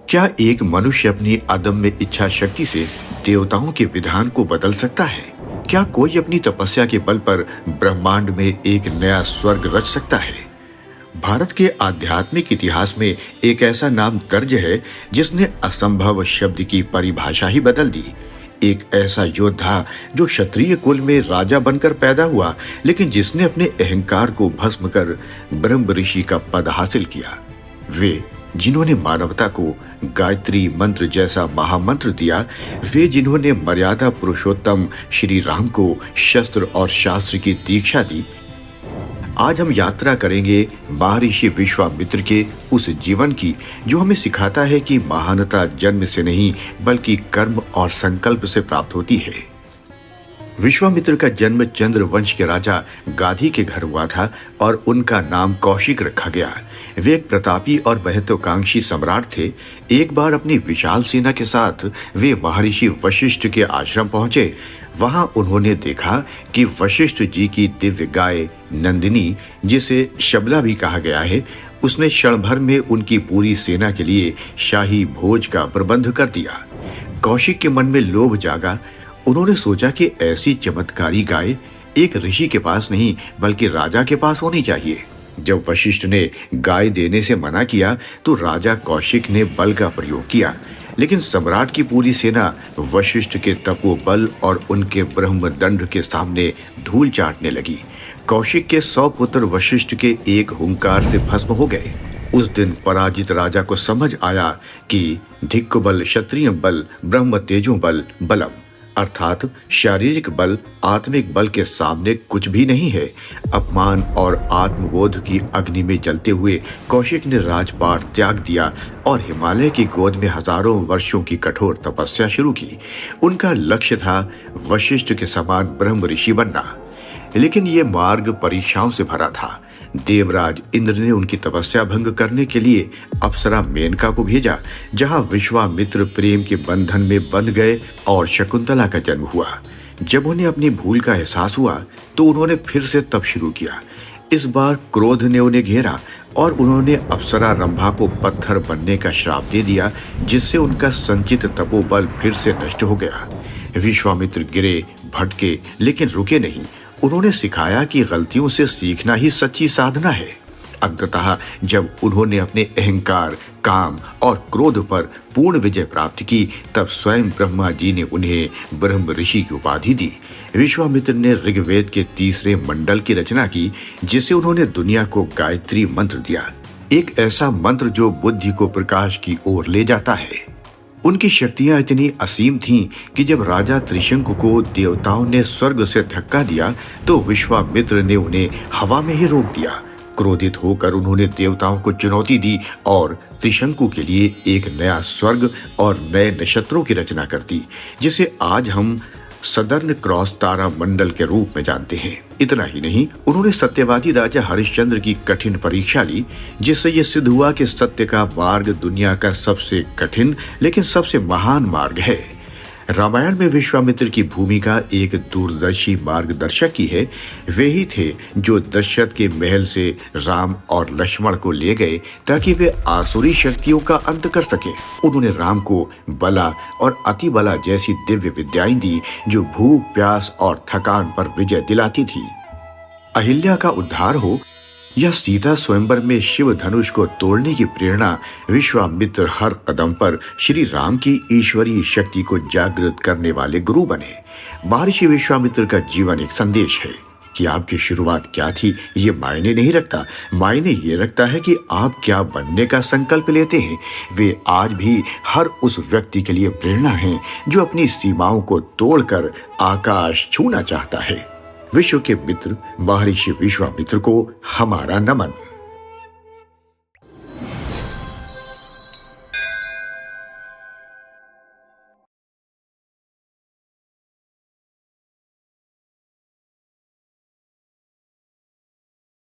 क्या एक मनुष्य अपनी अदम्य इच्छा शक्ति से देवताओं के विधान को बदल सकता है? क्या कोई अपनी तपस्या के बल पर ब्रह्मांड में एक नया स्वर्ग रच सकता है? भारत के आध्यात्मिक इतिहास में एक ऐसा नाम दर्ज है जिसने असंभव शब्द की परिभाषा ही बदल दी। एक ऐसा योद्धा जो क्षत्रिय कुल में राजा बनकर पैदा हुआ, लेकिन जिसने अपने अहंकार को भस्म कर ब्रह्म ऋषि का पद हासिल किया। वे जिन्होंने मानवता को गायत्री मंत्र जैसा महामंत्र दिया, वे जिन्होंने मर्यादा पुरुषोत्तम श्री राम को शस्त्र और शास्त्र की दीक्षा दी। आज हम यात्रा करेंगे महर्षि विश्वामित्र के उस जीवन की जो हमें सिखाता है कि महानता जन्म से नहीं बल्कि कर्म और संकल्प से प्राप्त होती है। विश्वामित्र का जन्म चंद्र वंश के राजा गाधी के घर हुआ था और उनका नाम कौशिक रखा गया। वे एक प्रतापी और महत्वाकांक्षी सम्राट थे। एक बार अपनी विशाल सेना के साथ वे महर्षि वशिष्ठ के आश्रम पहुंचे। वहां उन्होंने देखा कि वशिष्ठ जी की दिव्य गाय नंदिनी, जिसे शबला भी कहा गया है, उसने क्षण भर में उनकी पूरी सेना के लिए शाही भोज का प्रबंध कर दिया। कौशिक के मन में लोभ जागा। उन्होंने सोचा कि ऐसी चमत्कारी गाय एक ऋषि के पास नहीं बल्कि राजा के पास होनी चाहिए। जब वशिष्ठ ने गाय देने से मना किया तो राजा कौशिक ने बल का प्रयोग किया, लेकिन सम्राट की पूरी सेना वशिष्ठ के तपोबल और उनके ब्रह्म दंड के सामने धूल चाटने लगी। कौशिक के 100 पुत्र वशिष्ठ के एक हुंकार से भस्म हो गए। उस दिन पराजित राजा को समझ आया कि धिक्क बल क्षत्रिय बल ब्रह्म तेजो बल बलम, अर्थात शारीरिक बल आत्मिक बल के सामने कुछ भी नहीं है। अपमान और आत्मबोध की अग्नि में जलते हुए कौशिक ने राजपाट त्याग दिया और हिमालय की गोद में हजारों वर्षों की कठोर तपस्या शुरू की। उनका लक्ष्य था वशिष्ठ के समान ब्रह्म ऋषि बनना, लेकिन ये मार्ग परीक्षाओं से भरा था। देवराज इंद्र ने उनकी तपस्या भंग करने के लिए अप्सरा मेनका को भेजा, जहां विश्वामित्र प्रेम के बंधन में बंध गए और शकुंतला का जन्म हुआ। जब उन्हें अपनी भूल का एहसास हुआ तो उन्होंने फिर से तप शुरू किया। इस बार क्रोध ने उन्हें घेरा और उन्होंने अप्सरा रंभा को पत्थर बनने का श्राप दे दिया, जिससे उनका संचित तपोबल फिर से नष्ट हो गया। विश्वामित्र गिरे, भटके, लेकिन रुके नहीं। उन्होंने सिखाया कि गलतियों से सीखना ही सच्ची साधना है। अंततः जब उन्होंने अपने अहंकार, काम और क्रोध पर पूर्ण विजय प्राप्त की, तब स्वयं ब्रह्मा जी ने उन्हें ब्रह्म ऋषि की उपाधि दी। विश्वामित्र ने ऋग्वेद के 3रे मंडल की रचना की, जिसे उन्होंने दुनिया को गायत्री मंत्र दिया, एक ऐसा मंत्र जो बुद्धि को प्रकाश की ओर ले जाता है। उनकी शक्तियां इतनी असीम थीं कि जब राजा त्रिशंकु को देवताओं ने स्वर्ग से धक्का दिया तो विश्वामित्र ने उन्हें हवा में ही रोक दिया। क्रोधित होकर उन्होंने देवताओं को चुनौती दी और त्रिशंकु के लिए एक नया स्वर्ग और नए नक्षत्रों की रचना कर दी, जिसे आज हम सदर्न क्रॉस तारा मंडल के रूप में जानते हैं। इतना ही नहीं, उन्होंने सत्यवादी राजा हरिश्चंद्र की कठिन परीक्षा ली, जिससे ये सिद्ध हुआ कि सत्य का मार्ग दुनिया का सबसे कठिन लेकिन सबसे महान मार्ग है। रामायण में विश्वामित्र की भूमिका एक दूरदर्शी मार्गदर्शक की है। वे ही थे जो दशरथ के महल से राम और लक्ष्मण को ले गए ताकि वे आसुरी शक्तियों का अंत कर सके। उन्होंने राम को बला और अति बला जैसी दिव्य विद्याएं दी जो भूख, प्यास और थकान पर विजय दिलाती थी। अहिल्या का उद्धार हो या सीता स्वयंवर में शिव धनुष को तोड़ने की प्रेरणा, विश्वामित्र हर कदम पर श्री राम की ईश्वरीय शक्ति को जागृत करने वाले गुरु बने। महर्षि विश्वामित्र का जीवन एक संदेश है कि आपकी शुरुआत क्या थी ये मायने नहीं रखता। मायने ये रखता है कि आप क्या बनने का संकल्प लेते हैं। वे आज भी हर उस व्यक्ति के लिए प्रेरणा हैं जो अपनी सीमाओं को तोड़कर आकाश छूना चाहता है। विश्व के मित्र महर्षि विश्वामित्र को हमारा नमन।